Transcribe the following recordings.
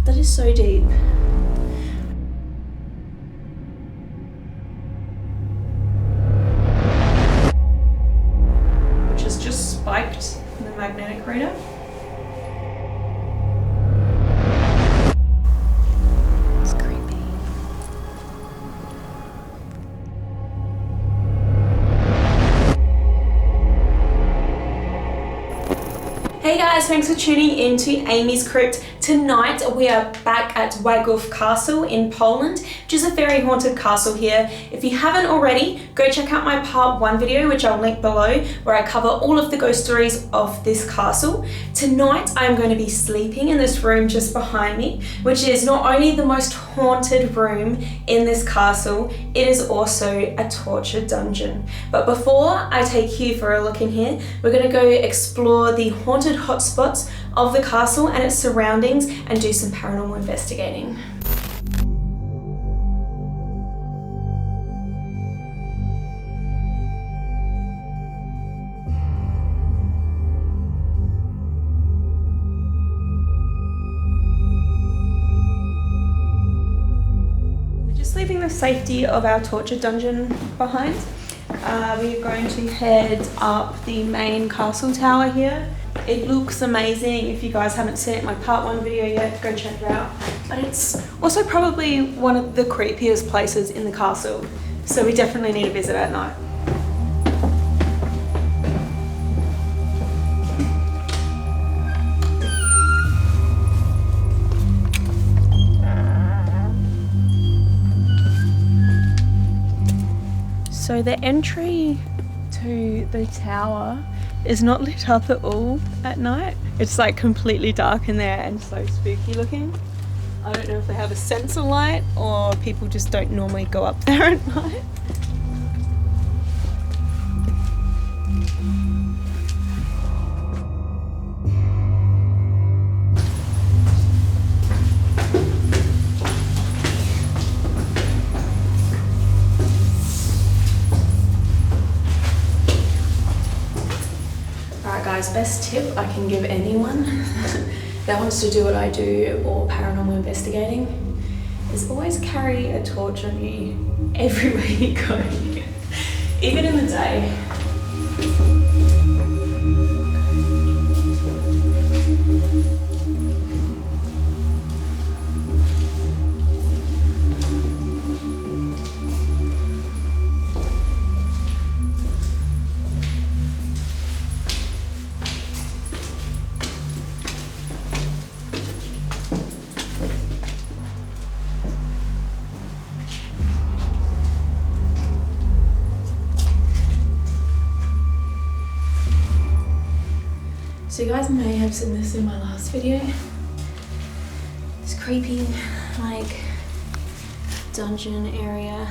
That is so deep. Which has just spiked in the magnetic reader. It's creepy. Hey guys, thanks for tuning in to AmysCrypt. Tonight we are back at Lagow Castle in Poland, which is a very haunted castle here. If you haven't already, go check out my part 1 video, which I'll link below, where I cover all of the ghost stories of this castle. Tonight I'm going to be sleeping in this room just behind me, which is not only the most haunted room in this castle, it is also a torture dungeon. But before I take you for a look in here, we're going to go explore the haunted hotspots of the castle and its surroundings and do some paranormal investigating. We're just leaving the safety of our torture dungeon behind. We're going to head up the main castle tower here. It looks amazing. If you guys haven't seen it, my part 1 video yet, go check it out. But it's also probably one of the creepiest places in the castle, so we definitely need to visit at night. So the entry to the tower is not lit up at all at night. It's like completely dark in there and so spooky looking. I don't know if they have a sensor light or people just don't normally go up there at night. Guys, best tip I can give anyone that wants to do what I do or paranormal investigating is always carry a torch on you everywhere you go, even in the day. So you guys may have seen this in my last video. This creepy, like, dungeon area.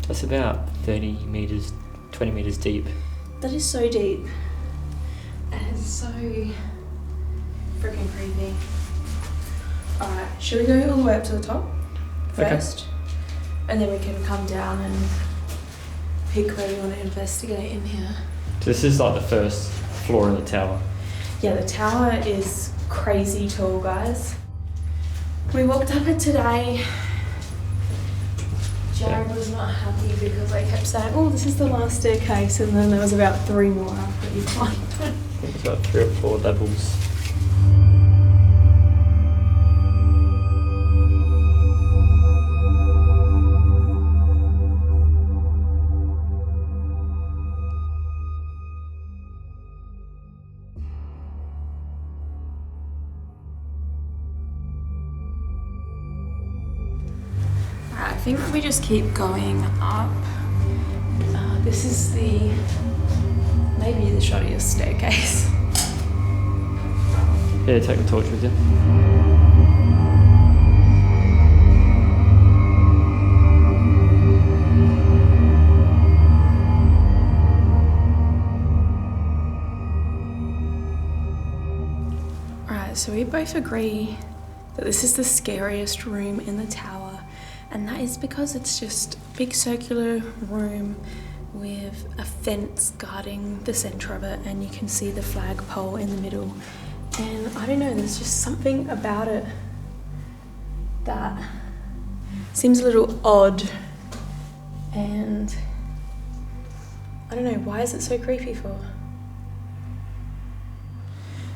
That's about 30 meters, 20 meters deep. That is so deep. And it's so freaking creepy. Alright, should we go all the way up to the top first? Okay. And then we can come down and pick where we want to investigate in here. So this is like the first floor of the tower. Yeah, the tower is crazy tall, guys. We walked up it today. Jared was not happy because I kept saying, oh, this is the last staircase, and then there was about 3 more after you climbed. I think it's about 3 or 4 levels. I think we just keep going up. This is maybe the shottiest staircase. Yeah, take the torch with you. Alright, so we both agree that this is the scariest room in the tower, and that is because it's just a big circular room with a fence guarding the centre of it, and you can see the flagpole in the middle. And I don't know, there's just something about it that seems a little odd, and I don't know, why is it so creepy for?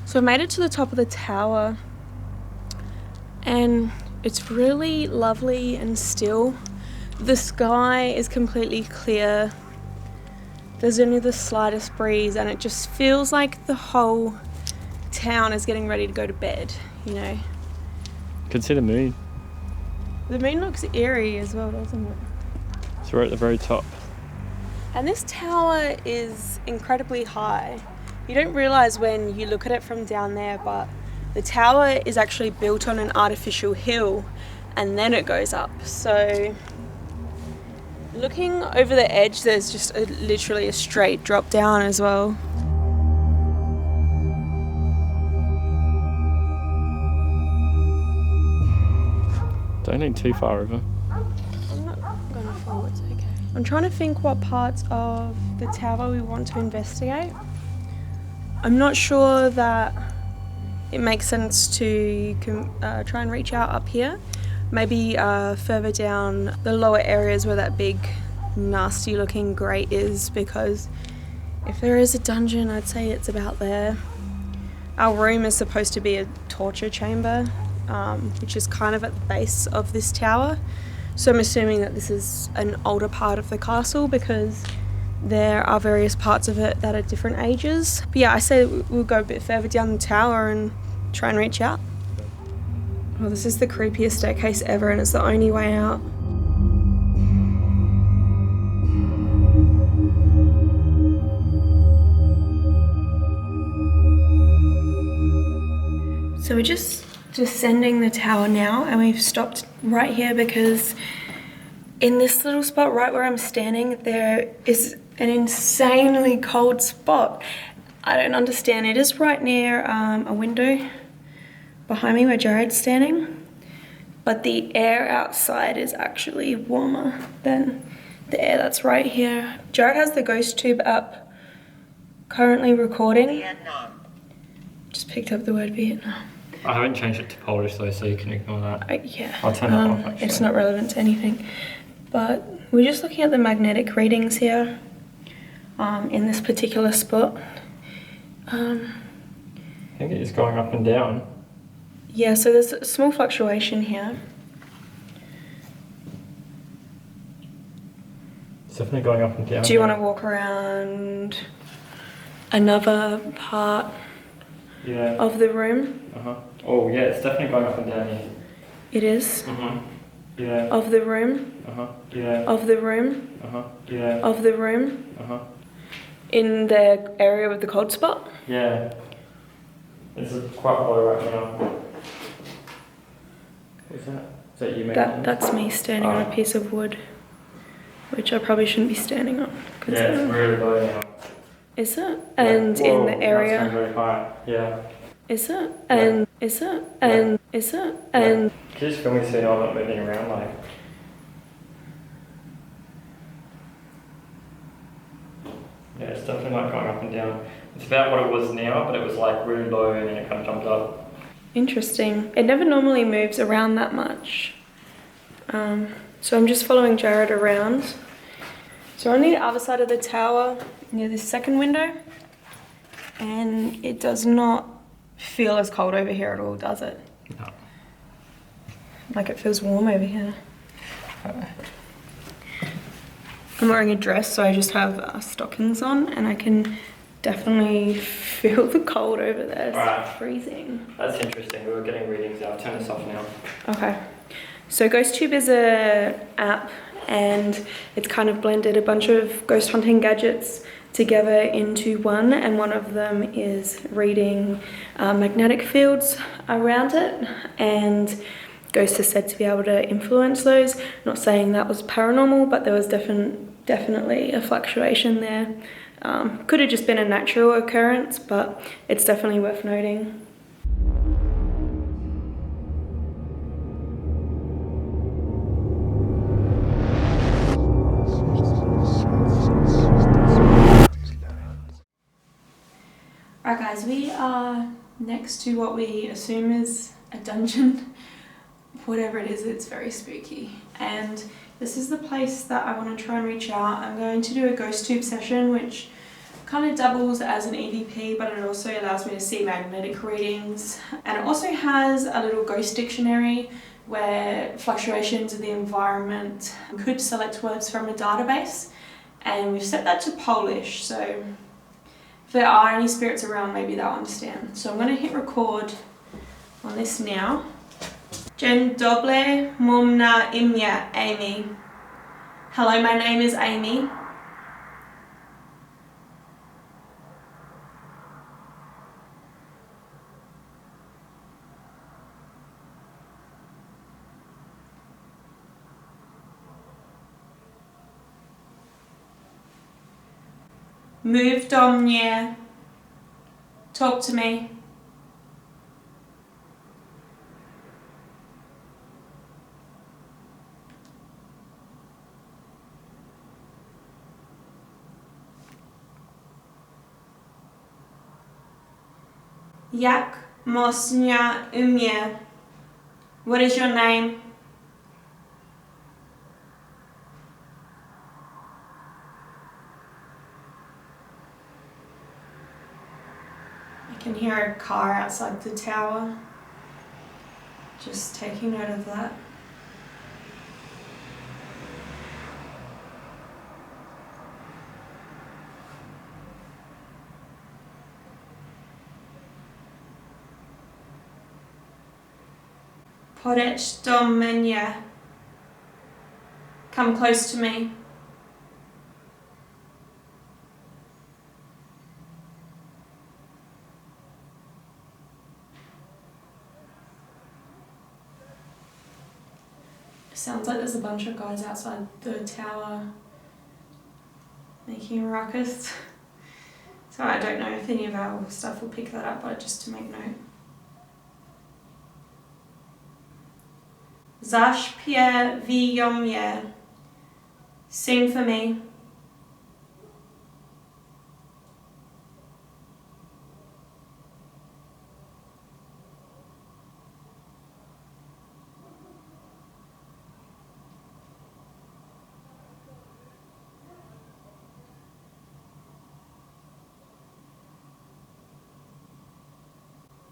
So I made it to the top of the tower, and it's really lovely and still. The sky is completely clear. There's only the slightest breeze, and it just feels like the whole town is getting ready to go to bed, you know. Could see the moon. The moon looks eerie as well, doesn't it? So we're at the very top. And this tower is incredibly high. You don't realise when you look at it from down there, but the tower is actually built on an artificial hill, and then it goes up. So looking over the edge, there's just literally a straight drop down as well. Don't need too far over. I'm not gonna fall, it's okay. I'm trying to think what parts of the tower we want to investigate. I'm not sure that it makes sense to try and reach out up here. Maybe further down the lower areas where that big nasty looking grate is, because if there is a dungeon, I'd say it's about there. Our room is supposed to be a torture chamber, which is kind of at the base of this tower. So I'm assuming that this is an older part of the castle, because there are various parts of it that are different ages. But yeah, I say we'll go a bit further down the tower and try and reach out. Oh, this is the creepiest staircase ever, and it's the only way out. So we're just descending the tower now, and we've stopped right here because in this little spot right where I'm standing, there is an insanely cold spot. I don't understand. It is right near a window behind me where Jared's standing, but the air outside is actually warmer than the air that's right here. Jared has the ghost tube up, currently recording. Vietnam. Just picked up the word Vietnam. I haven't changed it to Polish though, so you can ignore that. Yeah. I'll turn that off actually. It's not relevant to anything. But we're just looking at the magnetic readings here in this particular spot. I think it is going up and down. Yeah, so there's a small fluctuation here. It's definitely going up and down. Do you want to walk around another part of the room? Oh yeah, it's definitely going up and down here. It is? Yeah. Of the room? Yeah. Of the room? Yeah. Of the room? In the area with the cold spot? Yeah. It's quite low right now. What's that? Is that you making? That's me standing on a piece of wood, which I probably shouldn't be standing on. Yeah, it's really low now. Is it? And in the area? That's very high. Yeah. Is it? And is it? And is it? And can you just film me so I'm not moving around like? Yeah, it's definitely like going up and down. It's about what it was now, but it was like really low and then it kind of jumped up. Interesting. It never normally moves around that much. So I'm just following Jared around. So we're on the other side of the tower, near this second window, and it does not feel as cold over here at all, does it? No. Like it feels warm over here. I'm wearing a dress, so I just have stockings on, and I can definitely feel the cold over there. It's Right. freezing. That's interesting. We were getting readings out. I'll turn this off now. Okay. So GhostTube is a app, and it's kind of blended a bunch of ghost hunting gadgets together into one, and one of them is reading magnetic fields around it, and ghosts are said to be able to influence those. Not saying that was paranormal, but there was definitely a fluctuation there. Could have just been a natural occurrence, but it's definitely worth noting. Alright guys, we are next to what we assume is a dungeon. Whatever it is, it's very spooky. And this is the place that I want to try and reach out. I'm going to do a ghost tube session, which kind of doubles as an EVP, but it also allows me to see magnetic readings. And it also has a little ghost dictionary where fluctuations of the environment could select words from a database. And we've set that to Polish, so if there are any spirits around, maybe they'll understand. So I'm going to hit record on this now. Dzień dobry, mam na imię Amy. Hello, my name is Amy. Move do mnie. Talk to me. Jak masz na imię? What is your name? I can hear a car outside the tower. Just taking note of that. Podejdź do mnie. Come close to me. Sounds like there's a bunch of guys outside the tower making a ruckus. So I don't know if any of our stuff will pick that up, but just to make note. Zaśpiewaj mnie. Sing for me.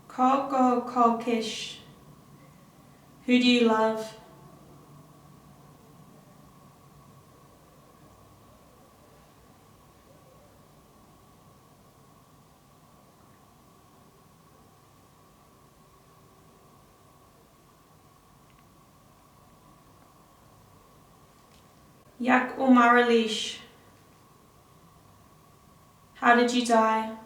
Kogo kokisz? Who do you love? Jak umarłeś? How did you die?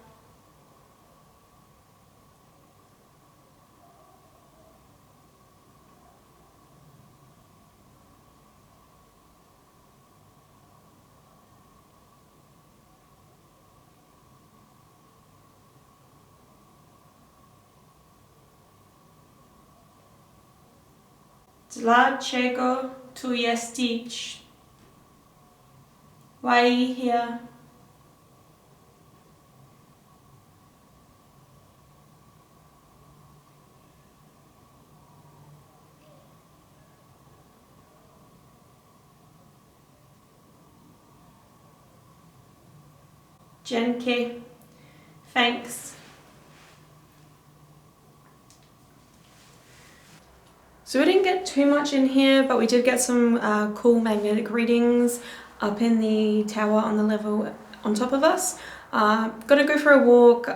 Dlaczego tu jesteś? Why are you here? Dzięki. Thanks. So we didn't get too much in here, but we did get some cool magnetic readings up in the tower on the level on top of us. Gonna go for a walk,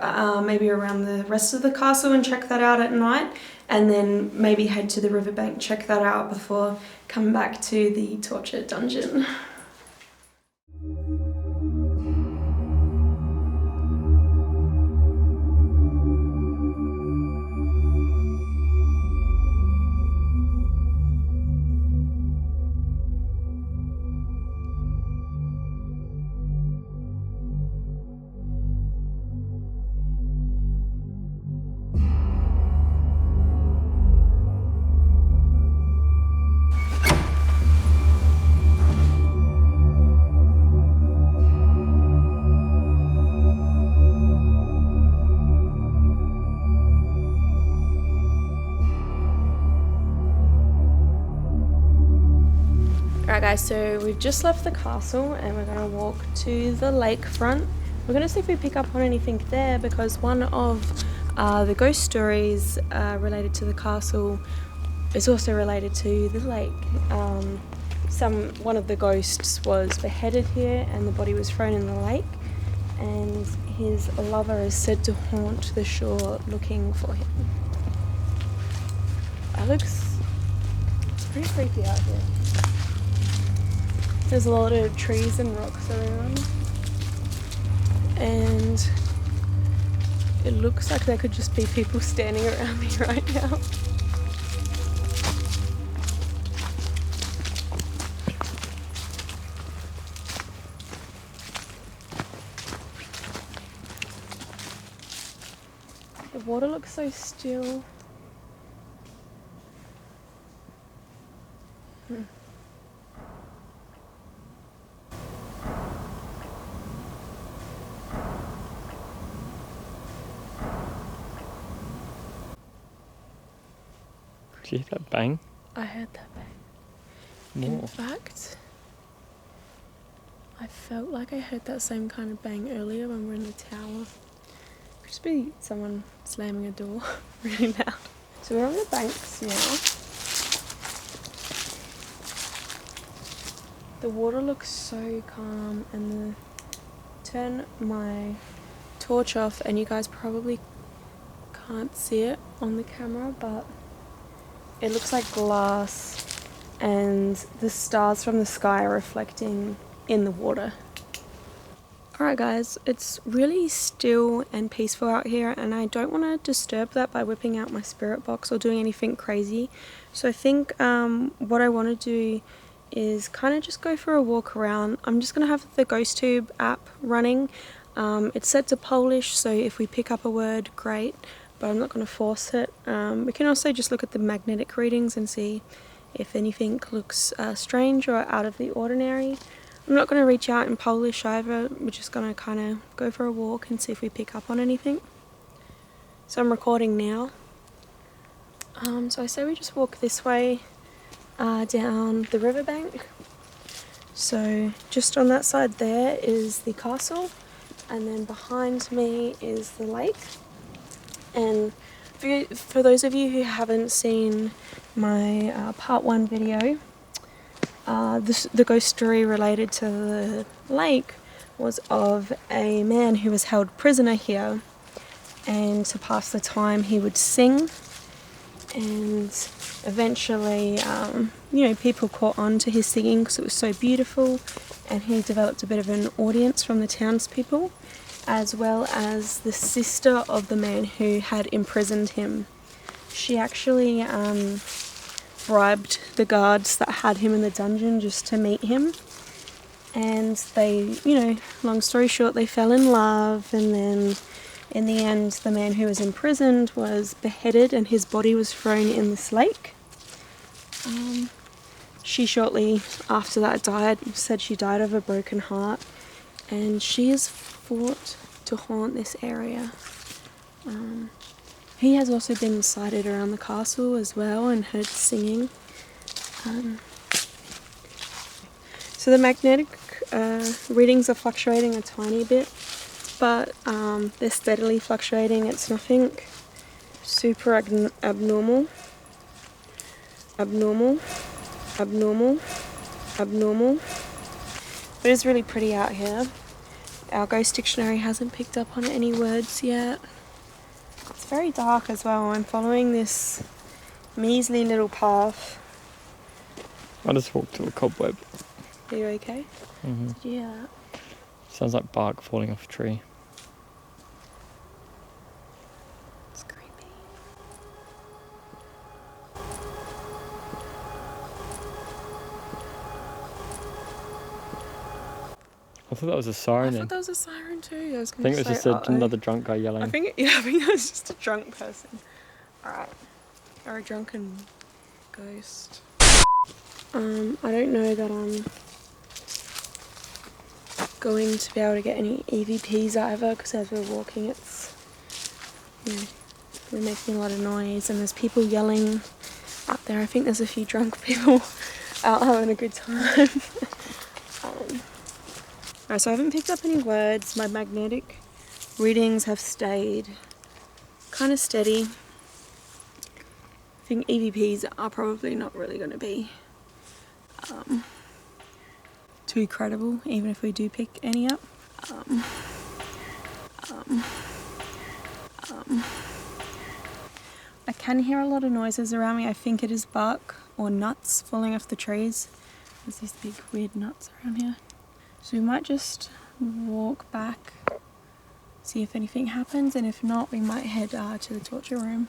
maybe around the rest of the castle and check that out at night, and then maybe head to the riverbank, check that out before coming back to the torture dungeon. Alright guys, so we've just left the castle and we're going to walk to the lakefront. We're going to see if we pick up on anything there, because one of the ghost stories related to the castle is also related to the lake. One of the ghosts was beheaded here and the body was thrown in the lake, and his lover is said to haunt the shore looking for him. It's pretty creepy out here. There's a lot of trees and rocks around, and it looks like there could just be people standing around me right now. The water looks so still. Did you hear that bang? I heard that bang. More. In fact, I felt like I heard that same kind of bang earlier when we were in the tower. Could just be someone slamming a door really loud. So we're on the banks now. The water looks so calm, and turn my torch off and you guys probably can't see it on the camera, but it looks like glass and the stars from the sky are reflecting in the water. Alright guys, it's really still and peaceful out here, and I don't want to disturb that by whipping out my spirit box or doing anything crazy. So I think what I want to do is kind of just go for a walk around. I'm just going to have the GhostTube app running. It's set to Polish, so if we pick up a word, great, but I'm not going to force it. We can also just look at the magnetic readings and see if anything looks strange or out of the ordinary. I'm not going to reach out in Polish either. We're just going to kind of go for a walk and see if we pick up on anything. So I'm recording now. So I say we just walk this way down the riverbank. So just on that side there is the castle, and then behind me is the lake. And for those of you who haven't seen my part 1 video, the ghost story related to the lake was of a man who was held prisoner here, and to pass the time he would sing, and eventually people caught on to his singing because it was so beautiful, and he developed a bit of an audience from the townspeople, as well as the sister of the man who had imprisoned him. She actually bribed the guards that had him in the dungeon just to meet him, and they, long story short, they fell in love, and then in the end the man who was imprisoned was beheaded and his body was thrown in this lake. She shortly after that said she died of a broken heart, and she is thought to haunt this area. He has also been sighted around the castle as well and heard singing. So the magnetic readings are fluctuating a tiny bit, but they're steadily fluctuating. It's nothing super abnormal. But it's really pretty out here. Our ghost dictionary hasn't picked up on any words yet. It's very dark as well. I'm following this measly little path. I just walked to a cobweb. Are you okay? Mm-hmm. Did you hear that? Sounds like bark falling off a tree. It's creepy. I thought that was a siren. I thought that was a siren too. I was I going think to it was say, just another drunk guy yelling. I think that was just a drunk person. Alright. Or a drunken ghost. I don't know that I'm going to be able to get any EVPs either, because as we're walking it's, we're making a lot of noise and there's people yelling up there. I think there's a few drunk people out having a good time. Alright, so I haven't picked up any words. My magnetic readings have stayed kind of steady. I think EVPs are probably not really going to be too credible, even if we do pick any up. I can hear a lot of noises around me. I think it is bark or nuts falling off the trees. There's these big weird nuts around here. So we might just walk back, see if anything happens, and if not, we might head to the torture room.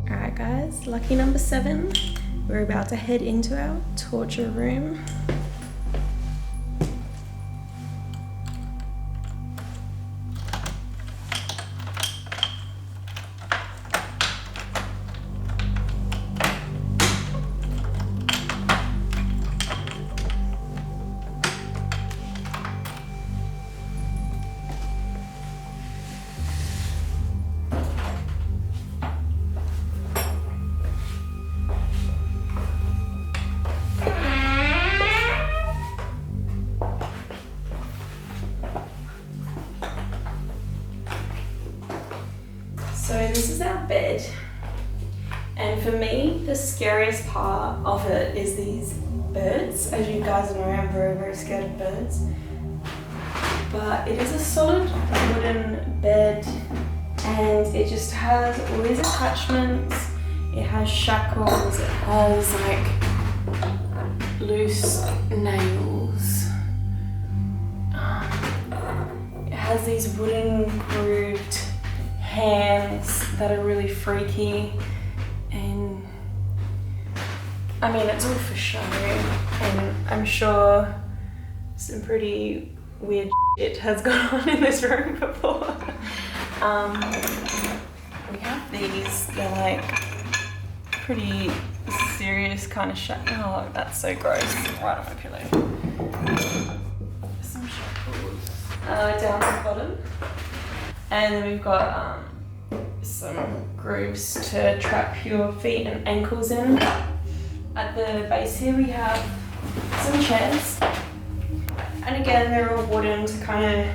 Alright guys, lucky number 7. We're about to head into our torture room. So this is our bed, and for me the scariest part of it is these birds. As you guys know, I'm very, very scared of birds, but it is a solid wooden bed and it just has all these attachments. It has shackles, it has like loose nails, it has these wooden grooved hands that are really freaky, and I mean it's all for show, and I'm sure some pretty weird shit has gone on in this room before. We have these, they're like pretty serious kind of oh that's so gross, right on my pillow. Some shackles down to the bottom. And then we've got some grooves to trap your feet and ankles in. At the base here we have some chairs. And again, they're all wooden to kind of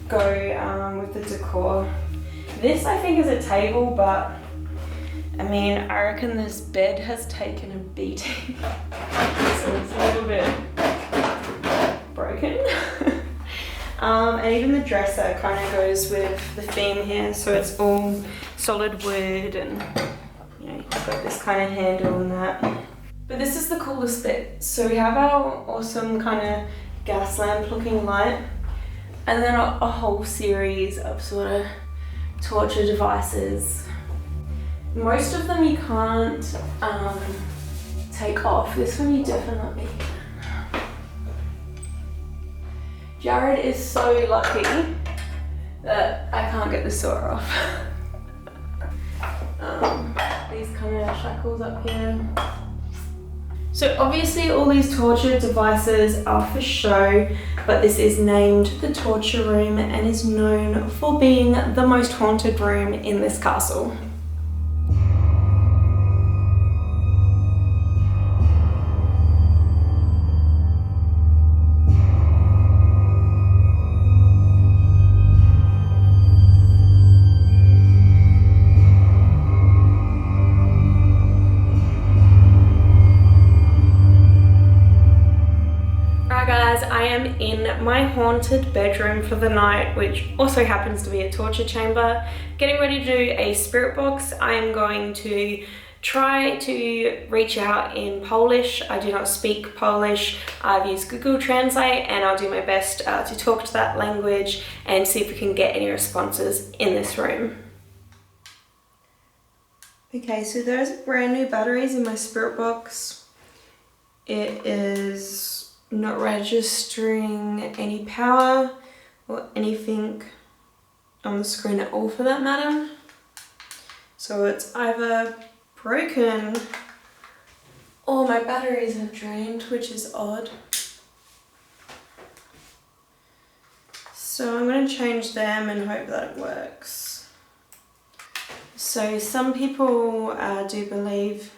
go with the decor. This I think is a table, but I mean, I reckon this bed has taken a beating. So it's a little bit broken. And even the dresser kind of goes with the theme here, so it's all solid wood, and you know, you've got this kind of handle and that. But this is the coolest bit. So we have our awesome kind of gas lamp looking light, and then a whole series of sort of torture devices. Most of them you can't take off. This one you definitely can. Jared is so lucky that I can't get the saw off. These kind of shackles up here. So obviously all these torture devices are for show, but this is named the torture room and is known for being the most haunted room in this castle. I am in my haunted bedroom for the night, which also happens to be a torture chamber. Getting ready to do a spirit box. I am going to try to reach out in Polish. I do not speak Polish. I've used Google Translate and I'll do my best to talk to that language and see if we can get any responses in this room. Okay, so there's brand new batteries in my spirit box. It is not registering any power or anything on the screen at all for that matter. So it's either broken All my batteries have drained, which is odd. So I'm going to change them and hope that it works. So some people do believe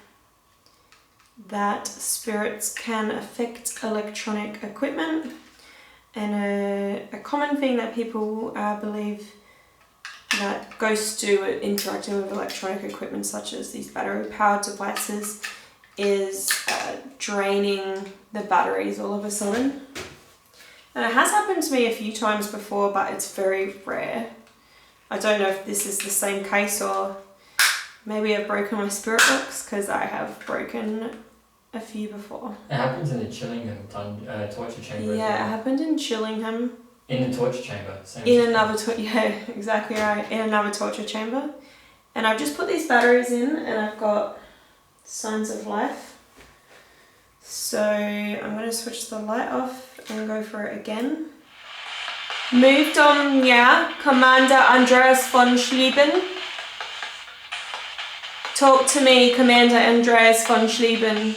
that spirits can affect electronic equipment, and a common thing that people believe that ghosts do interacting with electronic equipment such as these battery powered devices is draining the batteries all of a sudden. And it has happened to me a few times before, but it's very rare. I don't know if this is the same case or maybe I've broken my spirit box, because I have broken a few before. It happens in the Chillingham torture chamber. Yeah, it happened in Chillingham. In the torture chamber. Yeah, exactly right. In another torture chamber. And I've just put these batteries in and I've got signs of life. So I'm going to switch the light off and go for it again. Moved on, yeah, Commander Andreas von Schlieben. Talk to me, Commander Andreas von Schlieben.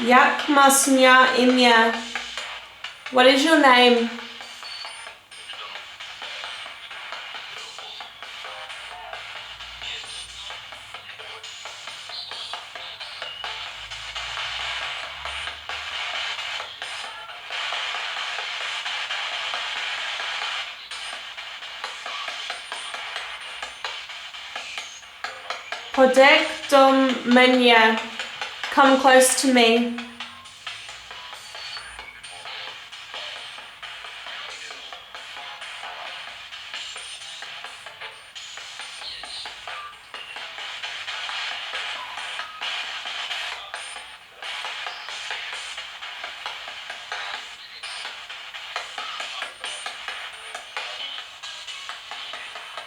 Jak masz na imię? What is your name? Podejdź do mnie. Come close to me.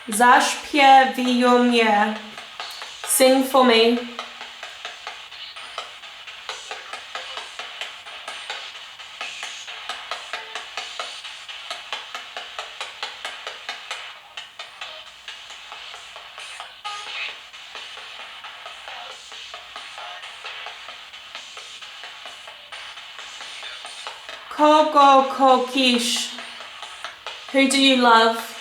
Zaśpiewaj mnie. Sing for me. Kogo kokisz? Who do you love?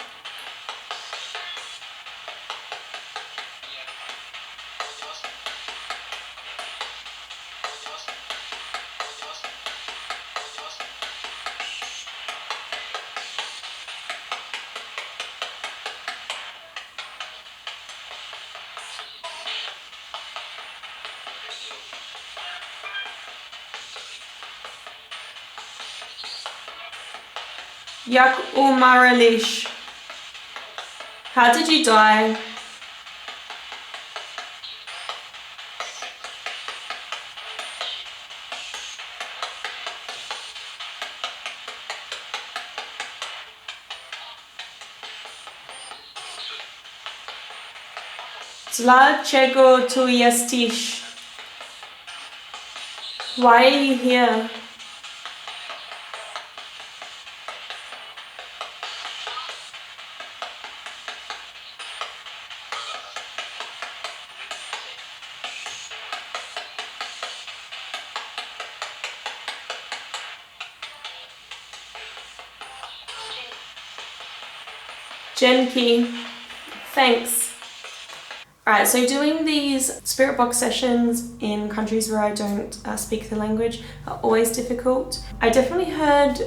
Jak umarłeś? How did you die? Dlaczego tu jesteś? Why are you here? Genki, thanks. Alright, so doing these spirit box sessions in countries where I don't speak the language are always difficult. I definitely heard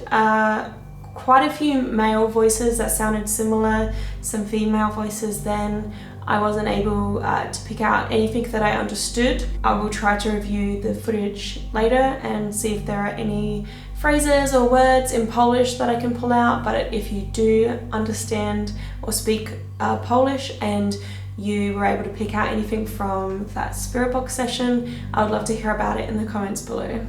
quite a few male voices that sounded similar, some female voices then. I wasn't able to pick out anything that I understood. I will try to review the footage later and see if there are any phrases or words in Polish that I can pull out, but if you do understand or speak Polish and you were able to pick out anything from that spirit box session, I would love to hear about it in the comments below.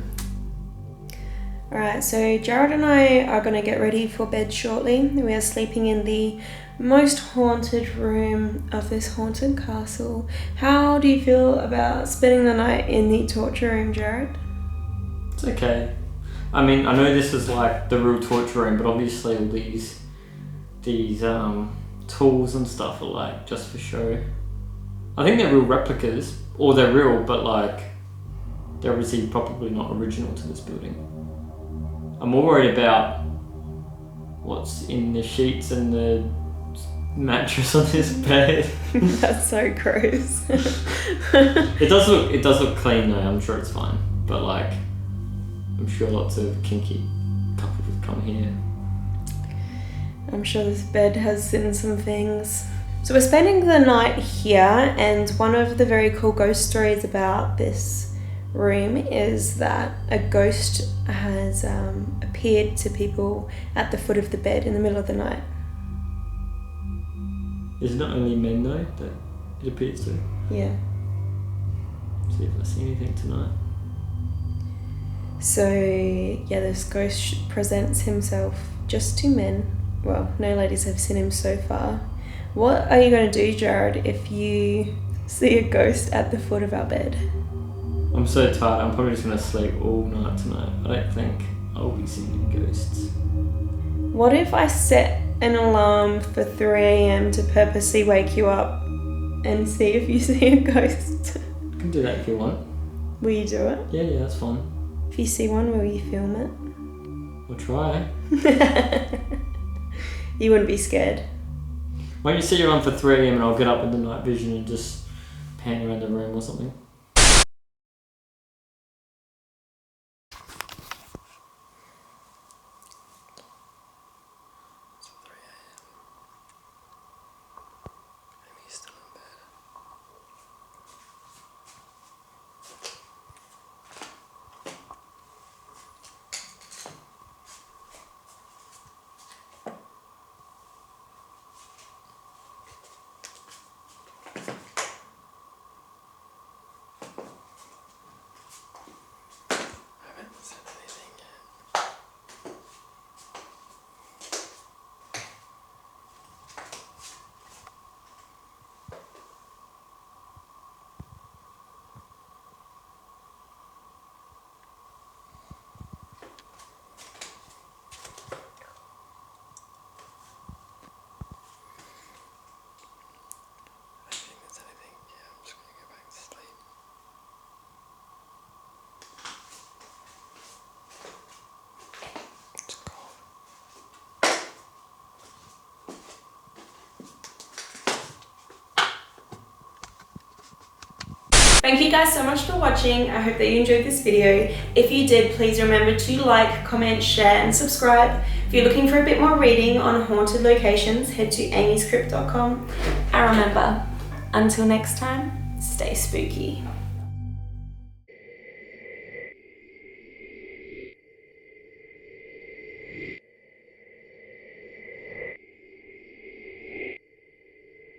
Alright, so Jared and I are going to get ready for bed shortly. We are sleeping in the most haunted room of this haunted castle. How do you feel about spending the night in the torture room, Jared? It's okay. I mean, I know this is like the real torture room, but obviously all these tools and stuff are like just for show. I think they're real replicas, or they're real, but like they're obviously probably not original to this building. I'm more worried about what's in the sheets and the mattress on this bed. That's so gross. It does look clean though. I'm sure it's fine, but like I'm sure lots of kinky couples would come here. I'm sure this bed has seen some things. So we're spending the night here, and one of the very cool ghost stories about this room is that a ghost has appeared to people at the foot of the bed in the middle of the night. Is it not only men though that it appears to? Yeah. See if I see anything tonight. So yeah, this ghost presents himself just to men. Well, no ladies have seen him so far. What are you going to do, Jared, if you see a ghost at the foot of our bed? I'm so tired, I'm probably just going to sleep all night tonight. I don't think I'll be seeing ghosts. What if I set an alarm for 3 a.m. to purposely wake you up and see if you see a ghost? You can do that if you want. Will you do it? Yeah, that's fine. If you see one, will you film We'll try. it? You wouldn't be scared? Why don't you set your alarm for 3 a.m. and I'll get up in the night vision and just pan around the room or something. Thank you guys so much for watching. I hope that you enjoyed this video. If you did, please remember to like, comment, share and subscribe. If you're looking for a bit more reading on haunted locations, head to amyscrypt.com. And remember, until next time, stay spooky.